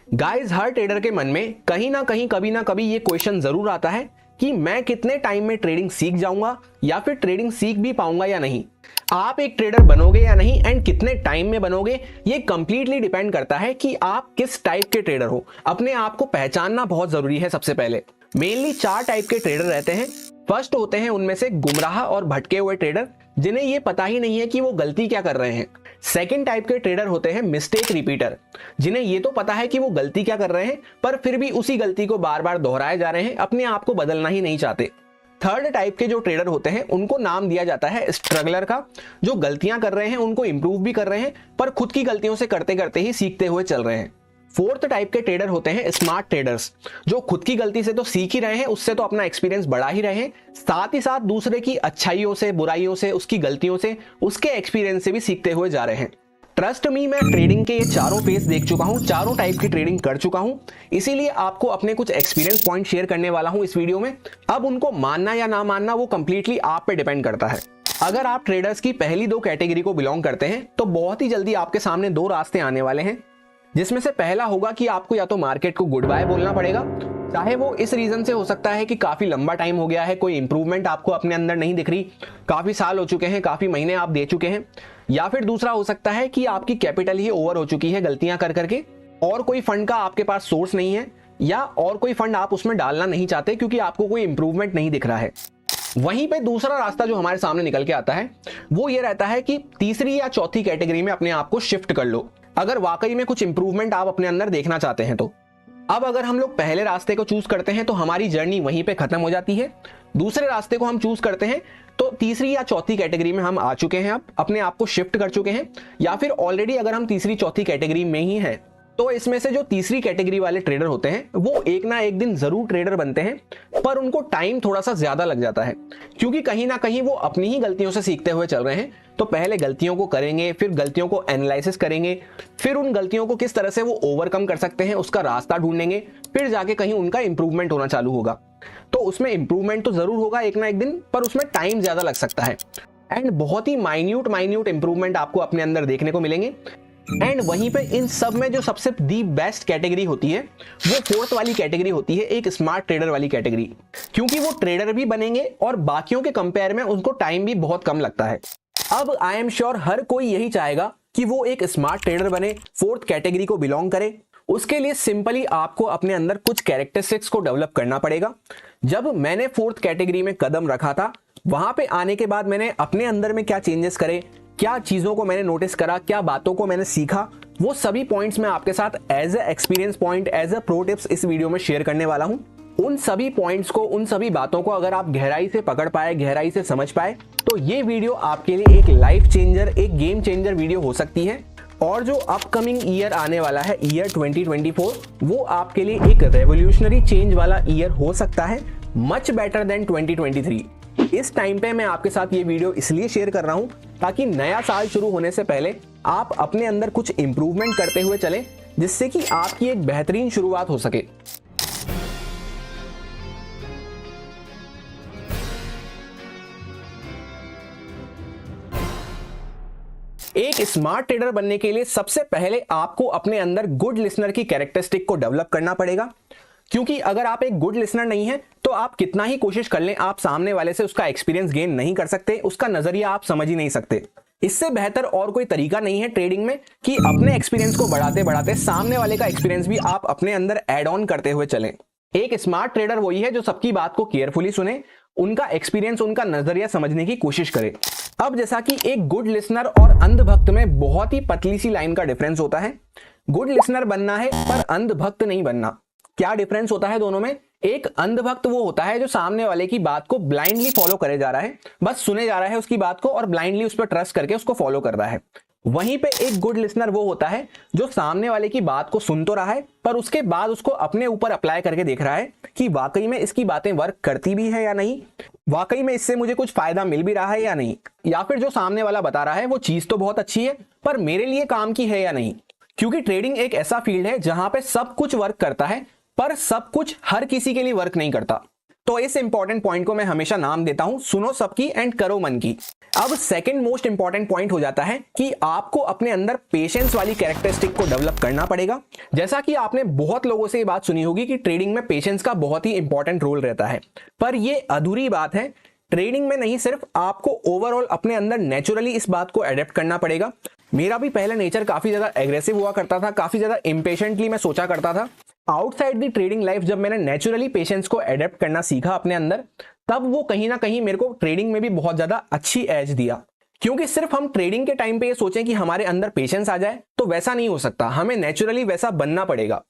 Guys, हर trader के मन में कहीं ना कहीं कभी ना कभी ये क्वेश्चन जरूर आता है कि मैं कितने टाइम में ट्रेडिंग सीख जाऊंगा या फिर ट्रेडिंग सीख भी पाऊंगा या नहीं। आप एक ट्रेडर बनोगे या नहीं एंड कितने टाइम में बनोगे, ये कंप्लीटली डिपेंड करता है कि आप किस टाइप के ट्रेडर हो। अपने आप को पहचानना बहुत जरूरी है। सबसे पहले मेनली 4 टाइप के ट्रेडर रहते हैं। फर्स्ट होते हैं उनमें से गुमराह और भटके हुए ट्रेडर, जिन्हें ये पता ही नहीं है कि वो गलती क्या कर रहे हैं। सेकंड टाइप के ट्रेडर होते हैं मिस्टेक रिपीटर, जिन्हें ये तो पता है कि वो गलती क्या कर रहे हैं, पर फिर भी उसी गलती को बार बार दोहराए जा रहे हैं, अपने आप को बदलना ही नहीं चाहते। थर्ड टाइप के जो ट्रेडर होते हैं उनको नाम दिया जाता है स्ट्रगलर का, जो गलतियां कर रहे हैं उनको इंप्रूव भी कर रहे हैं, पर खुद की गलतियों से करते करते ही सीखते हुए चल रहे हैं। फोर्थ टाइप के ट्रेडर होते हैं स्मार्ट ट्रेडर्स, जो खुद की गलती से तो सीख ही रहे हैं, उससे तो अपना एक्सपीरियंस बढ़ा ही रहे हैं, साथ ही साथ दूसरे की अच्छाइयों से, बुराइयों से, उसकी गलतियों से, उसके एक्सपीरियंस से भी सीखते हुए जा रहे हैं। ट्रस्ट मी, मैं ट्रेडिंग के ये चारों फेस देख चुका हूं, चारों टाइप की ट्रेडिंग कर चुका हूं, इसीलिए आपको अपने कुछ एक्सपीरियंस पॉइंट शेयर करने वाला हूं इस वीडियो में। अब उनको मानना या ना मानना वो कंप्लीटली आप पे डिपेंड करता है। अगर आप ट्रेडर्स की पहली 2 कैटेगरी को बिलोंग करते हैं तो बहुत ही जल्दी आपके सामने 2 रास्ते आने वाले हैं, जिसमें से पहला होगा कि आपको या तो मार्केट को गुड बाय बोलना पड़ेगा, चाहे वो इस रीजन से हो सकता है कि काफी लंबा टाइम हो गया है, कोई इंप्रूवमेंट आपको अपने अंदर नहीं दिख रही, काफी साल हो चुके हैं, काफी महीने आप दे चुके हैं। या फिर दूसरा हो सकता है कि आपकी कैपिटल ही ओवर हो चुकी है गलतियां कर करके, और कोई फंड का आपके पास सोर्स नहीं है, या और कोई फंड आप उसमें डालना नहीं चाहते क्योंकि आपको कोई इंप्रूवमेंट नहीं दिख रहा है। वहीं पे दूसरा रास्ता जो हमारे सामने निकल के आता है वो ये रहता है कि तीसरी या चौथी कैटेगरी में अपने आप को शिफ्ट कर लो, अगर वाकई में कुछ इंप्रूवमेंट आप अपने अंदर देखना चाहते हैं तो। अब अगर हम लोग पहले रास्ते को चूज करते हैं तो हमारी जर्नी वहीं पे खत्म हो जाती है। दूसरे रास्ते को हम चूज करते हैं तो तीसरी या चौथी कैटेगरी में हम आ चुके हैं, अब अपने आप को शिफ्ट कर चुके हैं, या फिर ऑलरेडी अगर हम तीसरी चौथी कैटेगरी में ही हैं तो इसमें से जो तीसरी कैटेगरी वाले ट्रेडर होते हैं वो एक ना एक दिन जरूर ट्रेडर बनते हैं, पर उनको टाइम थोड़ा सा ज्यादा लग जाता है, क्योंकि कहीं ना कहीं वो अपनी ही गलतियों से सीखते हुए चल रहे हैं। तो पहले गलतियों को करेंगे, फिर गलतियों को एनालिसिस करेंगे, फिर उन गलतियों को किस तरह से वो ओवरकम कर सकते हैं उसका रास्ता ढूंढेंगे, फिर जाके कहीं उनका इंप्रूवमेंट होना चालू होगा। तो उसमें इंप्रूवमेंट तो जरूर होगा एक ना एक दिन, पर उसमें टाइम ज्यादा लग सकता है, एंड बहुत ही माइन्यूट इंप्रूवमेंट आपको अपने अंदर देखने को मिलेंगे। एंड वहीं पे इन सब में जो सबसे दी बेस्ट कैटेगरी होती है वो फोर्थ वाली कैटेगरी होती है, एक स्मार्ट ट्रेडर वाली कैटेगरी, क्योंकि वो ट्रेडर भी बनेंगे और बाकियों के कंपेयर में उनको टाइम भी बहुत कम लगता है। अब आई एम श्योर हर कोई यही चाहेगा कि वो एक स्मार्ट ट्रेडर बने, फोर्थ कैटेगरी को बिलोंग करे। उसके लिए सिंपली आपको अपने अंदर कुछ कैरेक्टरिस्टिक्स को डेवलप करना पड़ेगा। जब मैंने फोर्थ कैटेगरी में कदम रखा था, वहां पे आने के बाद मैंने अपने अंदर में क्या चेंजेस करे, क्या चीजों को मैंने नोटिस करा, क्या बातों को मैंने सीखा, वो सभी पॉइंट्स मैं आपके साथ as a experience point, as a pro tips इस वीडियो में शेयर करने वाला हूं। उन सभी पॉइंट्स को, उन सभी बातों को अगर आप गहराई से पकड़ पाए, गहराई से समझ पाए, तो ये वीडियो आपके लिए एक लाइफ चेंजर, एक गेम चेंजर वीडियो हो सकती है। और जो अपकमिंग ईयर आने वाला है, ईयर 2024, वो आपके लिए एक रेवोल्यूशनरी चेंज वाला ईयर हो सकता है, मच बेटर देन 2023। इस टाइम पे मैं आपके साथ ये वीडियो इसलिए शेयर कर रहा हूं ताकि नया साल शुरू होने से पहले आप अपने अंदर कुछ इंप्रूवमेंट करते हुए चलें, जिससे कि आपकी एक बेहतरीन शुरुआत हो सके। एक स्मार्ट ट्रेडर बनने के लिए सबसे पहले आपको अपने अंदर गुड लिसनर की कैरेक्टरिस्टिक को डेवलप करना पड़ेगा, क्योंकि अगर आप एक गुड लिसनर नहीं है तो आप कितना ही कोशिश कर लें, आप सामने वाले से उसका एक्सपीरियंस गेन नहीं कर सकते, उसका नजरिया आप समझ ही नहीं सकते। इससे बेहतर और कोई तरीका नहीं है ट्रेडिंग में कि अपने एक्सपीरियंस को बढ़ाते बढ़ाते सामने वाले का एक्सपीरियंस भी आप अपने अंदर ऐड ऑन करते हुए चलें। एक स्मार्ट ट्रेडर वही है जो सबकी बात को केयरफुली सुने, उनका एक्सपीरियंस, उनका नजरिया समझने की कोशिश करे। अब जैसा कि एक गुड लिसनर और अंधभक्त में बहुत ही पतली सी लाइन का डिफरेंस होता है। गुड लिसनर बनना है पर अंधभक्त नहीं बनना। क्या डिफरेंस होता है दोनों में? एक अंधभक्त वो होता है जो सामने वाले की बात को ब्लाइंडली फॉलो करे जा रहा है, बस सुने जा रहा है उसकी बात को और ब्लाइंडली उस पर ट्रस्ट करके उसको फॉलो कर रहा है। वहीं पे एक गुड लिसनर वो होता है जो सामने वाले की बात को सुन तो रहा है, पर उसके बाद उसको अपने ऊपर अप्लाई करके देख रहा है कि वाकई में इसकी बातें वर्क करती भी है या नहीं, वाकई में इससे मुझे कुछ फायदा मिल भी रहा है या नहीं, या फिर जो सामने वाला बता रहा है वो चीज तो बहुत अच्छी है पर मेरे लिए काम की है या नहीं। क्योंकि ट्रेडिंग एक ऐसा फील्ड है जहां पे सब कुछ वर्क करता है, पर सब कुछ हर किसी के लिए वर्क नहीं करता। तो इस इंपॉर्टेंट पॉइंट को मैं हमेशा नाम देता हूं सुनो सबकी एंड करो मन की। अब सेकंड मोस्ट इंपॉर्टेंट पॉइंट हो जाता है कि आपको अपने अंदर पेशेंस वाली कैरेक्टरिस्टिक को डेवलप करना पड़ेगा। जैसा कि आपने बहुत लोगों से ये बात सुनी होगी कि ट्रेडिंग में पेशेंस का बहुत ही इंपॉर्टेंट रोल रहता है, पर ये अधूरी बात है। ट्रेडिंग में नहीं, सिर्फ आपको ओवरऑल अपने अंदर नेचुरली इस बात को अडेप्ट करना पड़ेगा। मेरा भी पहले नेचर काफी ज्यादा एग्रेसिव हुआ करता था, काफी ज्यादा इम्पेशेंटली मैं सोचा करता था। आउटसाइड दी ट्रेडिंग लाइफ जब मैंने नेचुरली पेशेंस को अडेप्ट करना सीखा अपने अंदर, तब वो कहीं ना कहीं मेरे को ट्रेडिंग में भी बहुत ज्यादा अच्छी एज दिया। क्योंकि सिर्फ हम ट्रेडिंग के टाइम पे ये सोचें कि हमारे अंदर पेशेंस आ जाए तो वैसा नहीं हो सकता, हमें नेचुरली वैसा बनना पड़ेगा।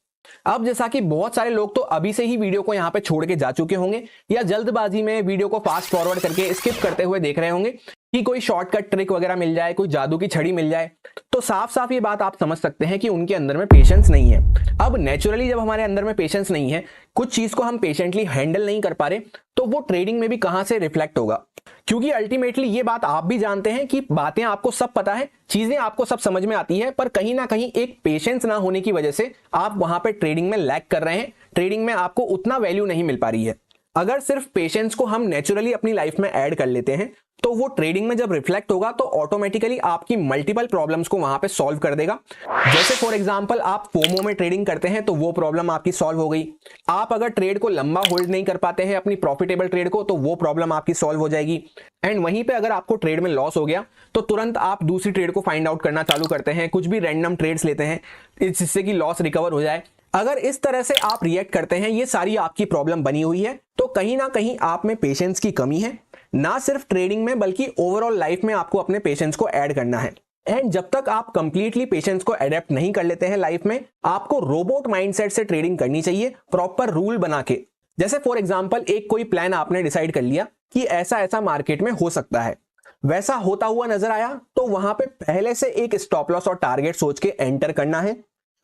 अब जैसा कि बहुत सारे लोग तो अभी से ही वीडियो को यहाँ पे छोड़ के जा चुके होंगे या जल्दबाजी में वीडियो को फास्ट फॉरवर्ड करके स्किप करते हुए देख रहे होंगे कि कोई शॉर्टकट ट्रिक वगैरह मिल जाए, कोई जादू की छड़ी मिल जाए, तो साफ साफ ये बात आप समझ सकते हैं कि उनके अंदर में पेशेंस नहीं है। अब नेचुरली जब हमारे अंदर में पेशेंस नहीं है, कुछ चीज को हम पेशेंटली हैंडल नहीं कर पा रहे, तो वो ट्रेडिंग में भी कहां से रिफ्लेक्ट होगा। क्योंकि अल्टीमेटली ये बात आप भी जानते हैं कि बातें आपको सब पता है, चीजें आपको सब समझ में आती है, पर कहीं ना कहीं एक पेशेंस ना होने की वजह से आप वहां पे ट्रेडिंग में लैग कर रहे हैं, ट्रेडिंग में आपको उतना वैल्यू नहीं मिल पा रही है। अगर सिर्फ पेशेंस को हम नेचुरली अपनी लाइफ में ऐड कर लेते हैं तो वो ट्रेडिंग में जब रिफ्लेक्ट होगा तो ऑटोमेटिकली आपकी मल्टीपल प्रॉब्लम्स को वहां पे सॉल्व कर देगा। जैसे फॉर एग्जांपल आप फोमो में ट्रेडिंग करते हैं तो वो प्रॉब्लम आपकी सॉल्व हो गई। आप अगर ट्रेड को लंबा होल्ड नहीं कर पाते हैं अपनी प्रॉफिटेबल ट्रेड को, तो वो प्रॉब्लम आपकी सॉल्व हो जाएगी। एंड वहीं पे अगर आपको ट्रेड में लॉस हो गया तो तुरंत आप दूसरी ट्रेड को फाइंड आउट करना चालू करते हैं, कुछ भी रैंडम ट्रेड्स लेते हैं जिससे कि लॉस रिकवर हो जाए। अगर इस तरह से आप रिएक्ट करते हैं, ये सारी आपकी प्रॉब्लम बनी हुई है, तो कहीं ना कहीं आप में पेशेंस की कमी है। ना सिर्फ ट्रेडिंग में बल्कि ओवरऑल लाइफ में आपको अपने पेशेंस को ऐड करना है। एंड जब तक आप कंप्लीटली पेशेंस को अडेप्ट नहीं कर लेते हैं लाइफ में, आपको रोबोट माइंडसेट से ट्रेडिंग करनी चाहिए, प्रॉपर रूल बना के। जैसे फॉर एग्जांपल एक कोई प्लान आपने डिसाइड कर लिया कि ऐसा ऐसा मार्केट में हो सकता है, वैसा होता हुआ नजर आया तो वहां पे पहले से एक स्टॉप लॉस और टारगेट सोच के एंटर करना है।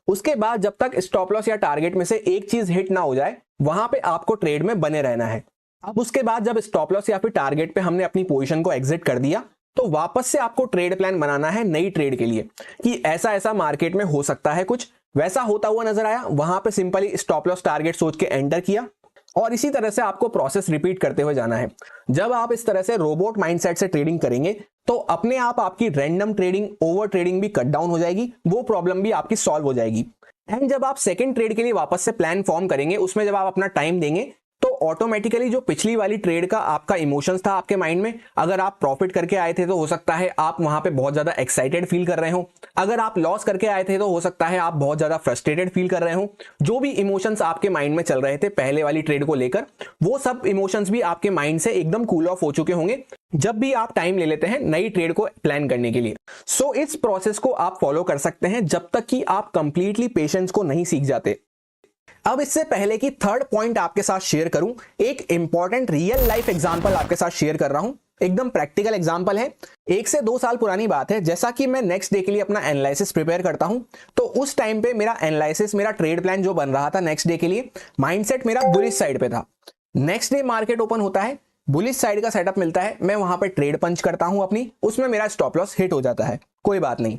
उसके बाद जब तक स्टॉप लॉस या टारगेट में से एक चीज हिट ना हो जाए, वहां पे आपको ट्रेड में बने रहना है। अब उसके बाद जब स्टॉप लॉस या फिर टारगेट पे हमने अपनी पोजीशन को एग्जिट कर दिया, तो वापस से आपको ट्रेड प्लान बनाना है नई ट्रेड के लिए कि ऐसा ऐसा मार्केट में हो सकता है, कुछ वैसा होता हुआ नजर आया, वहां पे सिंपली स्टॉप लॉस टारगेट सोच के एंटर किया, और इसी तरह से आपको प्रोसेस रिपीट करते हुए जाना है। जब आप इस तरह से रोबोट माइंडसेट से ट्रेडिंग करेंगे तो अपने आप आपकी रैंडम ट्रेडिंग, ओवर ट्रेडिंग भी कट डाउन हो जाएगी, वो प्रॉब्लम भी आपकी सॉल्व हो जाएगी। एंड जब आप सेकंड ट्रेड के लिए वापस से प्लान फॉर्म करेंगे, उसमें जब आप अपना टाइम देंगे, तो ऑटोमेटिकली जो पिछली वाली ट्रेड का आपका इमोशंस था आपके माइंड में, अगर आप प्रॉफिट करके आए थे तो हो सकता है आप वहां पे बहुत ज्यादा एक्साइटेड फील कर रहे हो, अगर आप लॉस करके आए थे तो हो सकता है आप बहुत ज्यादा फ्रस्ट्रेटेड फील कर रहे हो। जो भी इमोशंस आपके माइंड में चल रहे थे पहले वाली ट्रेड को लेकर, वो सब इमोशंस भी आपके माइंड से एकदम कूल ऑफ हो चुके होंगे जब भी आप टाइम ले लेते हैं नई ट्रेड को प्लान करने के लिए। सो इस प्रोसेस को आप फॉलो कर सकते हैं जब तक कि आप कंप्लीटली पेशेंस को नहीं सीख जाते। अब इससे पहले कि थर्ड पॉइंट आपके साथ शेयर करूं, एक इंपॉर्टेंट रियल लाइफ एग्जांपल आपके साथ शेयर कर रहा हूं, एकदम प्रैक्टिकल एग्जांपल है। 1 से 2 साल पुरानी बात है। जैसा कि मैं नेक्स्ट डे के लिए अपना एनालिसिस प्रिपेयर करता हूं, तो उस टाइम पे मेरा एनालिसिस, मेरा ट्रेड प्लान जो बन रहा था नेक्स्ट डे के लिए, माइंडसेट मेरा बुलिश साइड पे था। नेक्स्ट डे मार्केट ओपन होता है, बुलिश साइड का सेटअप मिलता है, मैं वहां पे ट्रेड पंच करता हूं अपनी, उसमें मेरा स्टॉप लॉस हिट हो जाता है, कोई बात नहीं।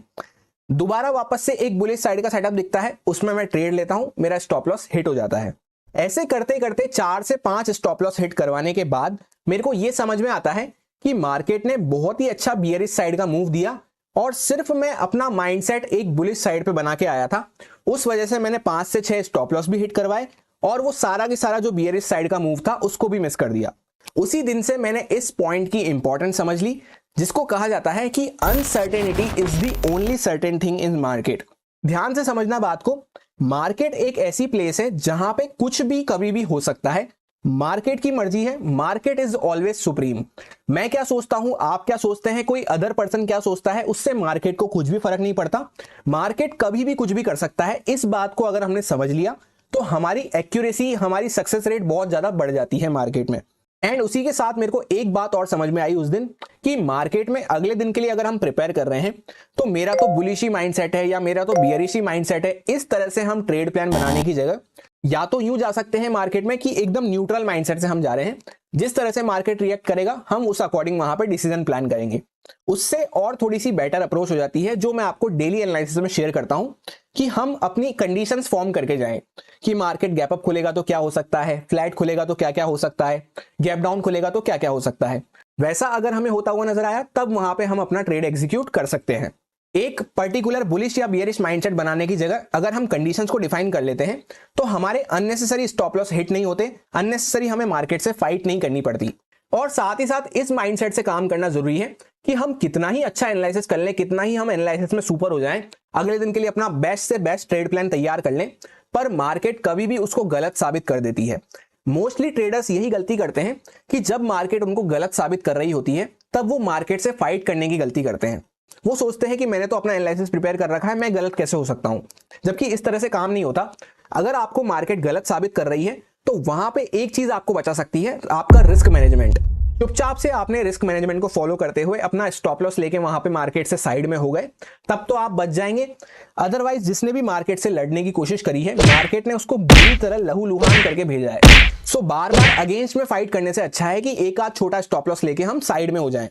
दोबारा वापस से एक बुलिश साइड का सेटअप दिखता है, उसमें मैं ट्रेड लेता हूं, मेरा स्टॉप लॉस हिट हो जाता है। ऐसे करते करते 4 से 5 स्टॉप लॉस हिट करवाने के बाद मेरे को यह समझ में आता है कि मार्केट ने बहुत ही अच्छा बियरिश साइड का मूव दिया, और सिर्फ मैं अपना माइंडसेट एक बुलिश साइड पे बना के आया था, उस वजह से मैंने 5 से 6 स्टॉप लॉस भी हिट करवाए, और वो सारा की सारा जो बियरिश साइड का मूव था उसको भी मिस कर दिया। उसी दिन से मैंने इस पॉइंट की इंपॉर्टेंस समझ ली, जिसको कहा जाता है कि uncertainty is the only certain thing in market. ध्यान से समझना बात को, मार्केट एक ऐसी प्लेस है जहां पे कुछ भी कभी भी हो सकता है, मार्केट की मर्जी है, मार्केट इज ऑलवेज सुप्रीम। मैं क्या सोचता हूं, आप क्या सोचते हैं, कोई अदर पर्सन क्या सोचता है, उससे मार्केट को कुछ भी फर्क नहीं पड़ता। मार्केट कभी भी कुछ भी कर सकता है। इस बात को अगर हमने समझ लिया तो हमारी एक्यूरेसी, हमारी सक्सेस रेट बहुत ज्यादा बढ़ जाती है मार्केट में। एंड उसी के साथ मेरे को एक बात और समझ में आई उस दिन कि मार्केट में अगले दिन के लिए अगर हम प्रिपेयर कर रहे हैं तो मेरा तो बुलिशी माइंडसेट है या मेरा तो बियरिशी माइंडसेट है, इस तरह से हम ट्रेड प्लान बनाने की जगह या तो यूं जा सकते हैं मार्केट में कि एकदम न्यूट्रल माइंडसेट से हम जा रहे हैं, जिस तरह से मार्केट रिएक्ट करेगा हम उस अकॉर्डिंग वहां पे डिसीजन प्लान करेंगे। उससे और थोड़ी सी बेटर अप्रोच हो जाती है जो मैं आपको डेली एनालिसिस में शेयर करता हूं कि हम अपनी कंडीशंस फॉर्म करके जाएं कि मार्केट गैप अप खुलेगा तो क्या हो सकता है, फ्लैट खुलेगा तो क्या क्या हो सकता है, गैप डाउन खुलेगा तो क्या क्या हो सकता है। वैसा अगर हमें होता हुआ नजर आया तब वहां पे हम अपना ट्रेड एग्जीक्यूट कर सकते हैं। एक पर्टिकुलर बुलिश या बियरिश माइंडसेट बनाने की जगह अगर हम कंडीशंस को डिफाइन कर लेते हैं तो हमारे अननेसेसरी स्टॉप लॉस हिट नहीं होते, अननेसेसरी हमें मार्केट से फाइट नहीं करनी पड़ती। और साथ ही साथ इस माइंडसेट से काम करना जरूरी है कि हम कितना ही अच्छा एनालिसिस कर लें, कितना ही हम एनालिसिस में सुपर हो जाएं, अगले दिन के लिए अपना बेस्ट से बेस्ट ट्रेड प्लान तैयार कर लें, पर मार्केट कभी भी उसको गलत साबित कर देती है। मोस्टली ट्रेडर्स यही गलती करते हैं कि जब मार्केट उनको गलत साबित कर रही होती है तब वो मार्केट से फाइट करने की गलती करते हैं। वो सोचते हैं कि मैंने तो अपना एनालिसिस प्रिपेयर कर रखा है, मैं गलत कैसे हो सकता हूं, जबकि इस तरह से काम नहीं होता। अगर आपको मार्केट गलत साबित कर रही है तो वहां पे एक चीज आपको बचा सकती है, आपका रिस्क मैनेजमेंट। चुपचाप से आपने रिस्क मैनेजमेंट को फॉलो करते हुए अपना स्टॉप लॉस लेके वहां पे मार्केट से साइड में हो गए, तब तो आप बच जाएंगे। अदरवाइज जिसने भी मार्केट से लड़ने की कोशिश करी है, मार्केट ने उसको बुरी तरह लहूलुहान करके भेजा है। सो बार बार अगेंस्ट में फाइट करने से अच्छा है कि एक आध छोटा स्टॉप लॉस लेके हम साइड में हो जाएं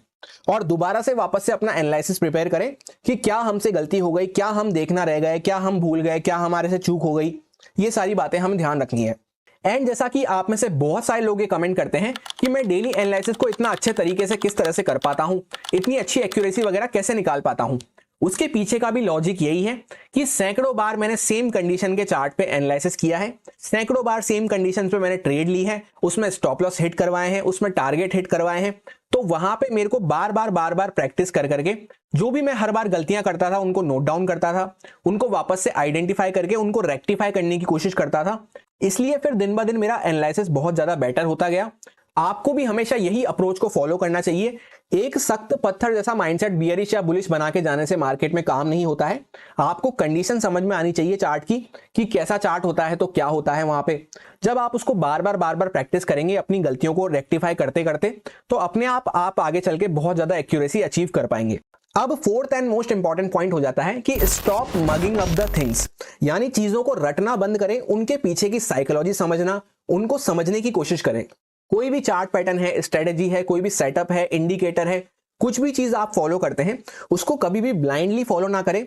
और दोबारा से वापस से अपना एनालिसिस प्रिपेयर करें कि क्या हमसे गलती हो गई, क्या हम देखना रह गए, क्या हम भूल गए, क्या हमारे से चूक हो गई। ये सारी बातें हमें ध्यान रखनी है। एंड जैसा कि आप में से बहुत सारे लोग ये कमेंट करते हैं कि मैं डेली एनालिसिस को इतना अच्छे तरीके से किस तरह से कर पाता हूं, इतनी अच्छी एक्यूरेसी वगैरह कैसे निकाल पाता हूं। उसके पीछे का भी लॉजिक यही है कि सैकड़ों बार मैंने सेम कंडीशन के चार्ट पे एनालिसिस किया है, सैकड़ों बार सेम कंडीशन पे मैंने ट्रेड ली है, उसमें स्टॉप लॉस हिट करवाए हैं, उसमें टारगेट हिट करवाए हैं। तो वहां पे मेरे को बार बार प्रैक्टिस कर करके जो भी मैं हर बार गलतियां करता था उनको नोट डाउन करता था, उनको वापस से आइडेंटिफाई करके उनको रेक्टिफाई करने की कोशिश करता था। इसलिए फिर दिन ब दिन मेरा एनालिसिस बहुत ज्यादा बेटर होता गया। आपको भी हमेशा यही अप्रोच को फॉलो करना चाहिए। एक सख्त पत्थर जैसा माइंडसेट बियरिश या बुलिश बना के जाने से मार्केट में काम नहीं होता है। आपको कंडीशन समझ में आनी चाहिए चार्ट की कि कैसा चार्ट होता है तो क्या होता है वहां पे। जब आप उसको बार बार प्रैक्टिस करेंगे अपनी गलतियों को रेक्टिफाई करते करते, तो अपने आप आगे चल के बहुत ज्यादा एक्यूरेसी अचीव कर पाएंगे। अब fourth and most important point हो जाता है कि stop mugging up the things, यानी चीजों को रटना बंद करें, उनके पीछे की साइकोलॉजी समझना, उनको समझने की कोशिश करें। कोई भी चार्ट पैटर्न है, स्ट्रेटेजी है, कोई भी सेटअप है, इंडिकेटर है, कुछ भी चीज आप फॉलो करते हैं उसको कभी भी ब्लाइंडली फॉलो ना करें।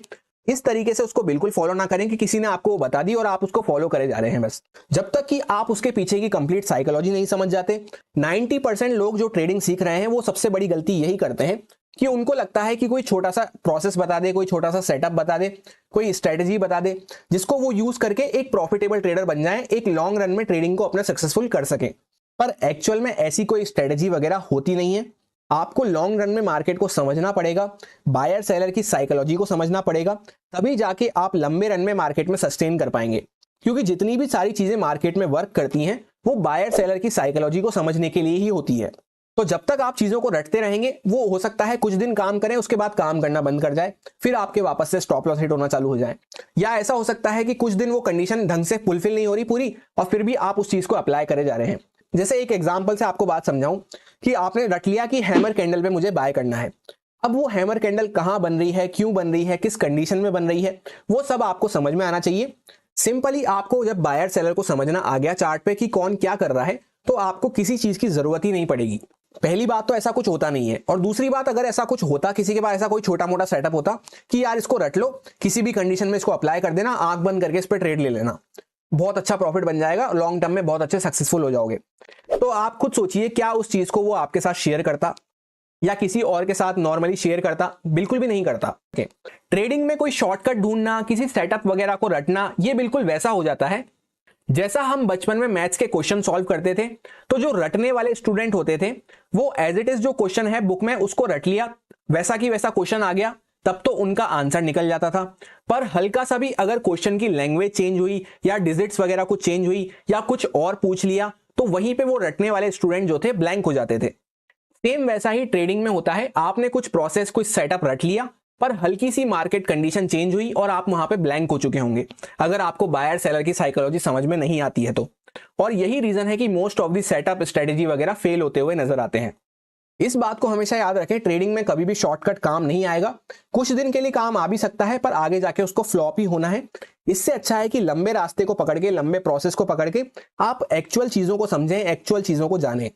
इस तरीके से उसको बिल्कुल फॉलो ना करें कि किसी ने आपको बता दी और आप उसको फॉलो करे जा रहे हैं बस, जब तक कि आप उसके पीछे की कंप्लीट साइकोलॉजी नहीं समझ जाते। 90% लोग जो ट्रेडिंग सीख रहे हैं वो सबसे बड़ी गलती यही करते हैं कि उनको लगता है कि कोई छोटा सा प्रोसेस बता दे, कोई छोटा सा सेटअप बता दे, कोई स्ट्रेटेजी बता दे, जिसको वो यूज करके एक प्रॉफिटेबल ट्रेडर बन जाए, एक लॉन्ग रन में ट्रेडिंग को अपना सक्सेसफुल कर सके। पर एक्चुअल में ऐसी कोई स्ट्रेटेजी वगैरह होती नहीं है। आपको लॉन्ग रन में मार्केट को समझना पड़ेगा, बायर सेलर की साइकोलॉजी को समझना पड़ेगा, तभी जाके आप लंबे रन में मार्केट में सस्टेन कर पाएंगे। क्योंकि जितनी भी सारी चीजें मार्केट में वर्क करती हैं वो बायर सेलर की साइकोलॉजी को समझने के लिए ही होती है। तो जब तक आप चीजों को रटते रहेंगे, वो हो सकता है कुछ दिन काम करें, उसके बाद काम करना बंद कर जाए, फिर आपके वापस से स्टॉप लॉस हिट होना चालू हो जाए। या ऐसा हो सकता है कि कुछ दिन वो कंडीशन ढंग से फुलफिल नहीं हो रही पूरी, और फिर भी आप उस चीज को अप्लाई करे जा रहे हैं। जैसे एक एग्जांपल से आपको बात समझाऊं कि आपने रट लिया कि हैमर कैंडल पे मुझे बाय करना है। अब वो हैमर कैंडल कहां बन रही है, क्यों बन रही है, किस कंडीशन में बन रही है, वो सब आपको समझ में आना चाहिए। सिंपली आपको जब बायर सेलर को समझना आ गया चार्ट पे कि कौन क्या कर रहा है, तो आपको किसी चीज की जरूरत ही नहीं पड़ेगी। पहली बात तो ऐसा कुछ होता नहीं है, और दूसरी बात अगर ऐसा कुछ होता, किसी के पास ऐसा कोई छोटा मोटा सेटअप होता कि यार इसको रट लो, किसी भी कंडीशन में इसको अप्लाई कर देना, आंख बंद करके इस पर ट्रेड ले लेना, बहुत अच्छा प्रॉफिट बन जाएगा, लॉन्ग टर्म में बहुत अच्छे सक्सेसफुल हो जाओगे। तो आप खुद सोचिए, क्या उस चीज को वो आपके साथ शेयर करता या किसी और के साथ नॉर्मली शेयर करता? बिल्कुल भी नहीं करता। ट्रेडिंग में कोई शॉर्टकट ढूंढना, किसी सेटअप वगैरह को रटना, ये बिल्कुल वैसा हो जाता है जैसा हम बचपन में मैथ्स के क्वेश्चन सॉल्व करते थे। तो जो रटने वाले स्टूडेंट होते थे वो एज इट इज जो क्वेश्चन है बुक में उसको रट लिया, वैसा की वैसा क्वेश्चन आ गया, तब तो उनका आंसर निकल जाता था। पर हल्का सा भी अगर क्वेश्चन की लैंग्वेज चेंज हुई या डिजिट्स वगैरह कुछ चेंज हुई या कुछ और पूछ लिया, तो वहीं पे वो रटने वाले स्टूडेंट जो थे ब्लैंक हो जाते थे। सेम वैसा ही ट्रेडिंग में होता है। आपने कुछ प्रोसेस, कुछ सेटअप रट लिया, पर हल्की सी मार्केट कंडीशन चेंज हुई और आप वहां पे ब्लैंक हो चुके होंगे, अगर आपको बायर सेलर की साइकोलॉजी समझ में नहीं आती है तो। और यही रीजन है कि most of the setup, strategy वगैरह फेल होते हुए नजर आते हैं। इस बात को हमेशा याद रखें, ट्रेडिंग में कभी भी शॉर्टकट काम नहीं आएगा। कुछ दिन के लिए काम आ भी सकता है, पर आगे जाके उसको फ्लॉप ही होना है। इससे अच्छा है कि लंबे रास्ते को पकड़ के, लंबे प्रोसेस को पकड़ के आप एक्चुअल चीजों को समझें, एक्चुअल चीजों को जानें,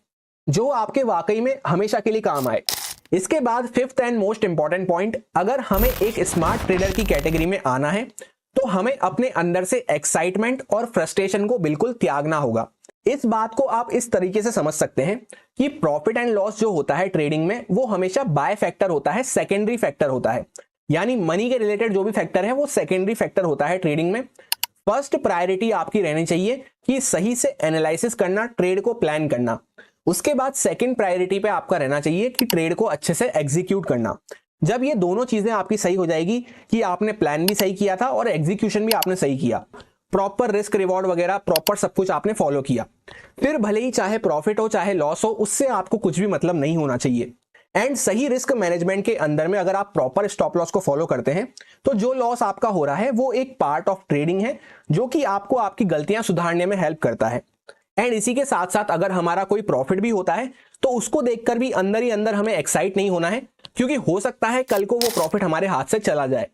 जो आपके वाकई में हमेशा के लिए काम आए। इसके बाद fifth and most important point, अगर हमें एक स्मार्ट ट्रेडर की कैटेगरी में आना है तो हमें अपने अंदर से एक्साइटमेंट और फ्रस्ट्रेशन को बिल्कुल त्यागना होगा। इस बात को आप इस तरीके से समझ सकते हैं कि प्रॉफिट एंड लॉस जो होता है ट्रेडिंग में, वो हमेशा बाय फैक्टर होता है, सेकेंडरी फैक्टर होता है। यानी मनी के रिलेटेड जो भी फैक्टर है वो सेकेंडरी फैक्टर होता है ट्रेडिंग में। फर्स्ट प्रायोरिटी आपकी रहनी चाहिए कि सही से एनालिसिस करना, ट्रेड को प्लान करना। उसके बाद सेकंड प्रायोरिटी पे आपका रहना चाहिए कि ट्रेड को अच्छे से एग्जीक्यूट करना। जब ये दोनों चीजें आपकी सही हो जाएगी कि आपने प्लान भी सही किया था और एग्जीक्यूशन भी आपने सही किया, प्रॉपर रिस्क रिवॉर्ड वगैरह प्रॉपर सब कुछ आपने फॉलो किया, फिर भले ही चाहे प्रॉफिट हो चाहे लॉस हो, उससे आपको कुछ भी मतलब नहीं होना चाहिए। एंड सही रिस्क मैनेजमेंट के अंदर में अगर आप प्रॉपर स्टॉप लॉस को फॉलो करते हैं तो जो लॉस आपका हो रहा है वो एक पार्ट ऑफ ट्रेडिंग है, जो कि आपको आपकी गलतियां सुधारने में हेल्प करता है। एंड इसी के साथ साथ अगर हमारा कोई प्रॉफिट भी होता है तो उसको देखकर भी अंदर ही अंदर हमें एक्साइट नहीं होना है, क्योंकि हो सकता है कल को वो प्रॉफिट हमारे हाथ से चला जाए।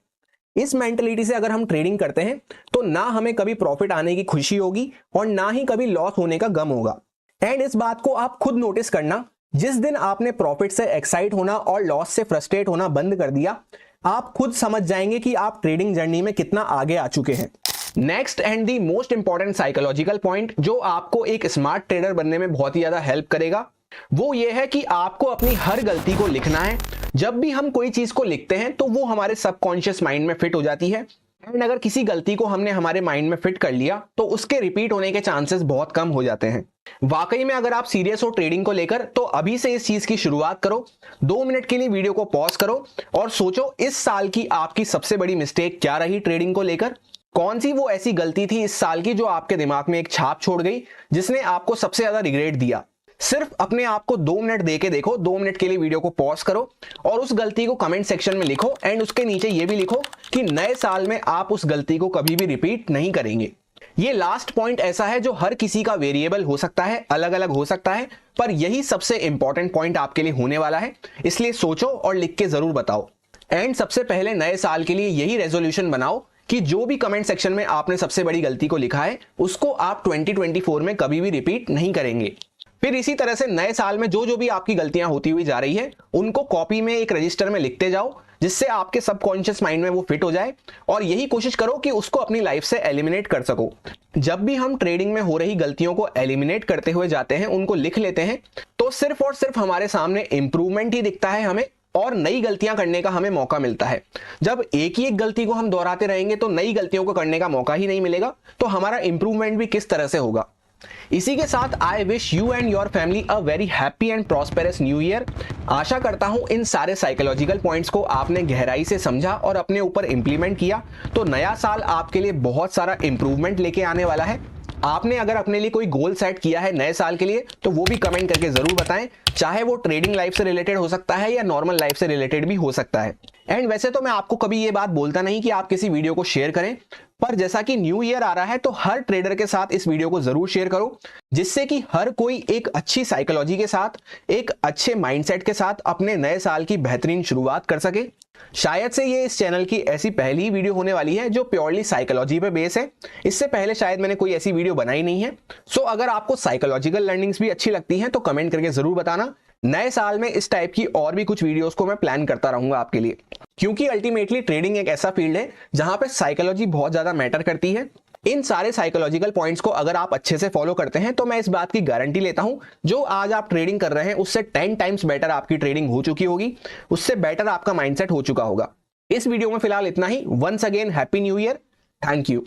इस मेंटलिटी से अगर हम ट्रेडिंग करते हैं तो ना हमें कभी प्रॉफिट आने की खुशी होगी और ना ही कभी लॉस होने का गम होगा। एंड इस बात को आप खुद नोटिस करना, जिस दिन आपने प्रॉफिट से एक्साइट होना और लॉस से फ्रस्ट्रेट होना बंद कर दिया, आप खुद समझ जाएंगे कि आप ट्रेडिंग जर्नी में कितना आगे आ चुके हैं। Next and the most important psychological point जो आपको एक स्मार्ट ट्रेडर बनने में बहुत ही ज्यादा हेल्प करेगा, वो ये है कि आपको अपनी हर गलती को लिखना है। जब भी हम कोई चीज को लिखते हैं तो वो हमारे सबकॉन्शियस माइंड में फिट हो जाती है। एंड अगर किसी गलती को हमने हमारे माइंड में फिट कर लिया तो उसके रिपीट होने के चांसेस बहुत कम हो जाते हैं। वाकई में अगर आप सीरियस हो ट्रेडिंग को लेकर तो अभी से इस चीज की शुरुआत करो। 2 मिनट के लिए वीडियो को पॉज करो और सोचो इस साल की आपकी सबसे बड़ी मिस्टेक क्या रही ट्रेडिंग को लेकर। कौन सी वो ऐसी गलती थी इस साल की जो आपके दिमाग में एक छाप छोड़ गई, जिसने आपको सबसे ज्यादा रिग्रेट दिया। सिर्फ अपने आप को 2 मिनट दे के देखो। 2 मिनट के लिए वीडियो को पॉज करो और उस गलती को कमेंट सेक्शन में लिखो। एंड उसके नीचे ये भी लिखो कि नए साल में आप उस गलती को कभी भी रिपीट नहीं करेंगे। ये लास्ट पॉइंट ऐसा है जो हर किसी का वेरिएबल हो सकता है, अलग अलग हो सकता है, पर यही सबसे इंपॉर्टेंट पॉइंट आपके लिए होने वाला है। इसलिए सोचो और लिख के जरूर बताओ। एंड सबसे पहले नए साल के लिए यही रेजोल्यूशन बनाओ कि जो भी कमेंट सेक्शन में आपने सबसे बड़ी गलती को लिखा है उसको आप 2024 में कभी भी रिपीट नहीं करेंगे। फिर इसी तरह से नए साल में जो जो भी आपकी गलतियां होती हुई जा रही है उनको कॉपी में एक रजिस्टर में लिखते जाओ, जिससे आपके सबकॉन्शियस माइंड में वो फिट हो जाए। और यही कोशिश करो कि उसको अपनी लाइफ से एलिमिनेट कर सको। जब भी हम ट्रेडिंग में हो रही गलतियों को एलिमिनेट करते हुए जाते हैं, उनको लिख लेते हैं, तो सिर्फ और सिर्फ हमारे सामने इंप्रूवमेंट ही दिखता है हमें, और नई गलतियां करने का हमें मौका मिलता है। जब एक ही एक गलती को हम दोहराते रहेंगे तो नई गलतियों को करने का मौका ही नहीं मिलेगा, तो हमारा इंप्रूवमेंट भी किस तरह से होगा। इसी के साथ I wish you and your family a very happy and prosperous new year. आशा करता हूं इन सारे साइकोलॉजिकल पॉइंट्स को आपने गहराई से समझा और अपने ऊपर इंप्लीमेंट किया, तो नया साल आपके लिए बहुत सारा इंप्रूवमेंट लेके आने वाला है। आपने अगर अपने लिए कोई गोल सेट किया है नए साल के लिए तो वो भी कमेंट करके जरूर बताएं, चाहे वो ट्रेडिंग लाइफ से रिलेटेड हो सकता है या नॉर्मल लाइफ से रिलेटेड भी हो सकता है। एंड वैसे तो मैं आपको कभी ये बात बोलता नहीं कि आप किसी वीडियो को शेयर करें, पर जैसा कि न्यू ईयर आ रहा है तो हर ट्रेडर के साथ इस वीडियो को जरूर शेयर करो, जिससे कि हर कोई एक अच्छी साइकोलॉजी के साथ, एक अच्छे माइंडसेट के साथ अपने नए साल की बेहतरीन शुरुआत कर सके। शायद से ये इस चैनल की ऐसी पहली वीडियो होने वाली है जो प्योरली साइकोलॉजी पे बेस है। इससे पहले शायद मैंने कोई ऐसी वीडियो बनाई नहीं है। सो अगर आपको साइकोलॉजिकल लर्निंग्स भी अच्छी लगती हैं तो कमेंट करके जरूर बताना। नए साल में इस टाइप की और भी कुछ वीडियोस को मैं प्लान करता रहूंगा आपके लिए, क्योंकि अल्टीमेटली ट्रेडिंग एक ऐसा फील्ड है जहां पे साइकोलॉजी बहुत ज्यादा मैटर करती है। इन सारे साइकोलॉजिकल पॉइंट्स को अगर आप अच्छे से फॉलो करते हैं तो मैं इस बात की गारंटी लेता हूं, जो आज आप ट्रेडिंग कर रहे हैं उससे 10 टाइम्स बेटर आपकी ट्रेडिंग हो चुकी होगी, उससे बेटर आपका माइंडसेट हो चुका होगा। इस वीडियो में फिलहाल इतना ही। Once again happy new year. Thank you.